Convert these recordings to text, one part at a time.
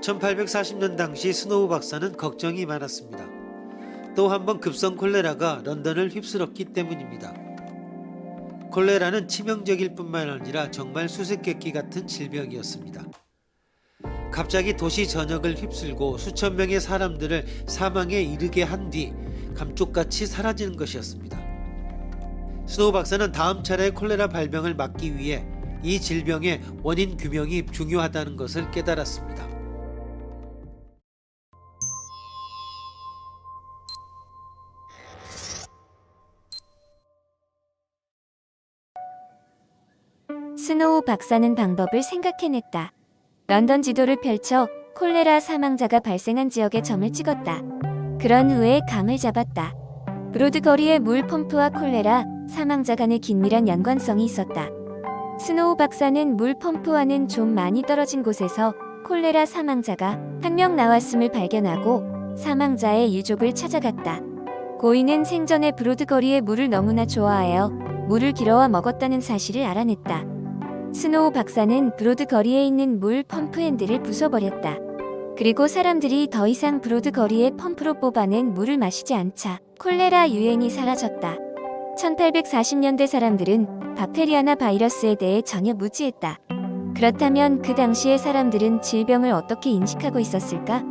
1840년 당시 스노우 박사는 걱정이 많았습니다. 또 한 번 급성 콜레라가 런던을 휩쓸었기 때문입니다. 콜레라는 치명적일 뿐만 아니라 정말 수수께끼 같은 질병이었습니다. 갑자기 도시 전역을 휩쓸고 수천 명의 사람들을 사망에 이르게 한 뒤 감쪽같이 사라지는 것이었습니다. 스노우 박사는 다음 차례 콜레라 발병을 막기 위해 이 질병의 원인 규명이 중요하다는 것을 깨달았습니다. 스노우 박사는 방법을 생각해냈다. 런던 지도를 펼쳐 콜레라 사망자가 발생한 지역에 점을 찍었다. 그런 후에 감을 잡았다. 브로드 거리의 물 펌프와 콜레라 사망자 간의 긴밀한 연관성이 있었다. 스노우 박사는 물 펌프와는 좀 많이 떨어진 곳에서 콜레라 사망자가 한 명 나왔음을 발견하고 사망자의 유족을 찾아갔다. 고인은 생전에 브로드 거리의 물을 너무나 좋아하여 물을 길어와 먹었다는 사실을 알아냈다. 스노우 박사는 브로드 거리에 있는 물 펌프 핸들을 부숴버렸다. 그리고 사람들이 더 이상 브로드 거리의 펌프로 뽑아낸 물을 마시지 않자 콜레라 유행이 사라졌다. 1840년대 사람들은 박테리아나 바이러스에 대해 전혀 무지했다. 그렇다면 그 당시의 사람들은 질병을 어떻게 인식하고 있었을까?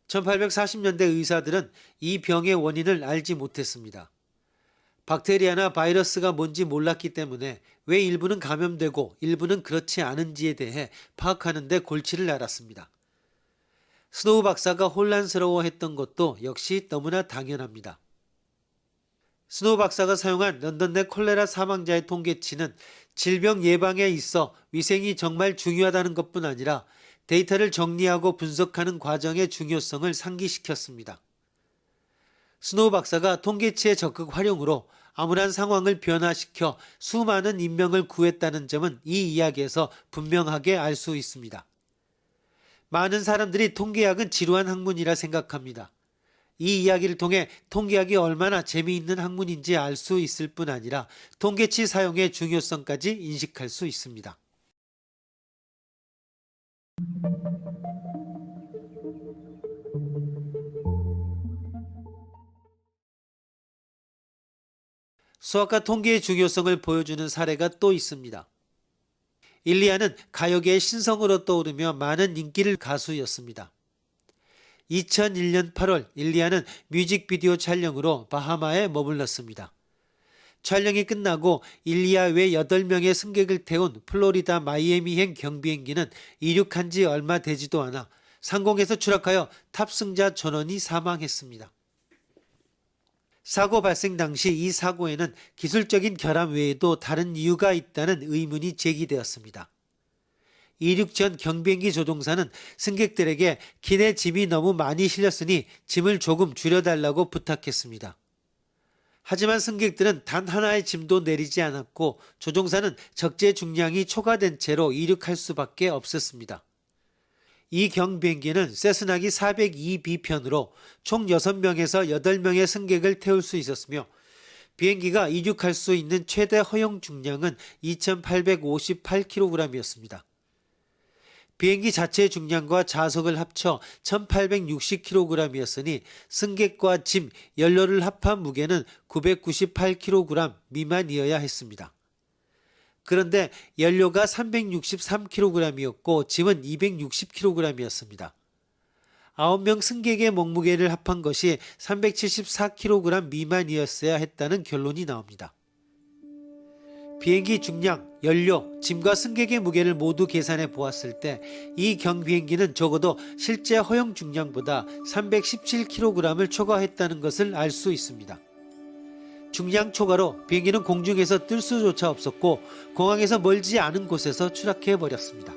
(1840년대) 의사들은 이 병의 원인을 알지 못했습니다. 박테리아나 바이러스가 뭔지 몰랐기 때문에 왜 일부는 감염되고 일부는 그렇지 않은지에 대해 파악하는 데 골치를 앓았습니다. 스노우 박사가 혼란스러워했던 것도 역시 너무나 당연합니다. 스노우 박사가 사용한 런던 내 콜레라 사망자의 통계치는 질병 예방에 있어 위생이 정말 중요하다는 것뿐 아니라 데이터를 정리하고 분석하는 과정의 중요성을 상기시켰습니다. 스노우 박사가 통계치의 적극 활용으로 암울한 상황을 변화시켜 수많은 인명을 구했다는 점은 이 이야기에서 분명하게 알 수 있습니다. 많은 사람들이 통계학은 지루한 학문이라 생각합니다. 이 이야기를 통해 통계학이 얼마나 재미있는 학문인지 알 수 있을 뿐 아니라 통계치 사용의 중요성까지 인식할 수 있습니다. 수학과 통계의 중요성을 보여주는 사례가 또 있습니다. 일리아는 가요계의 신성으로 떠오르며 많은 인기를 가수였습니다. 2001년 8월 일리아는 뮤직비디오 촬영으로 바하마에 머물렀습니다. 촬영이 끝나고 일리아 외 8명의 승객을 태운 플로리다 마이애미행 경비행기는 이륙한 지 얼마 되지도 않아 상공에서 추락하여 탑승자 전원이 사망했습니다. 사고 발생 당시 이 사고에는 기술적인 결함 외에도 다른 이유가 있다는 의문이 제기되었습니다. 이륙 전 경비행기 조종사는 승객들에게 기내 짐이 너무 많이 실렸으니 짐을 조금 줄여달라고 부탁했습니다. 하지만 승객들은 단 하나의 짐도 내리지 않았고 조종사는 적재 중량이 초과된 채로 이륙할 수밖에 없었습니다. 이 경비행기는 세스나기 402B편으로 총 6명에서 8명의 승객을 태울 수 있었으며 비행기가 이륙할 수 있는 최대 허용 중량은 2,858kg이었습니다. 비행기 자체 중량과 자석을 합쳐 1,860kg이었으니 승객과 짐, 연료를 합한 무게는 998kg 미만이어야 했습니다. 그런데 연료가 363kg이었고 짐은 260kg이었습니다. 9명 승객의 몸무게를 합한 것이 374kg 미만이었어야 했다는 결론이 나옵니다. 비행기 중량, 연료, 짐과 승객의 무게를 모두 계산해 보았을 때 이 경비행기는 적어도 실제 허용 중량보다 317kg을 초과했다는 것을 알 수 있습니다. 중량 초과로 비행기는 공중에서 뜰 수조차 없었고 공항에서 멀지 않은 곳에서 추락해 버렸습니다.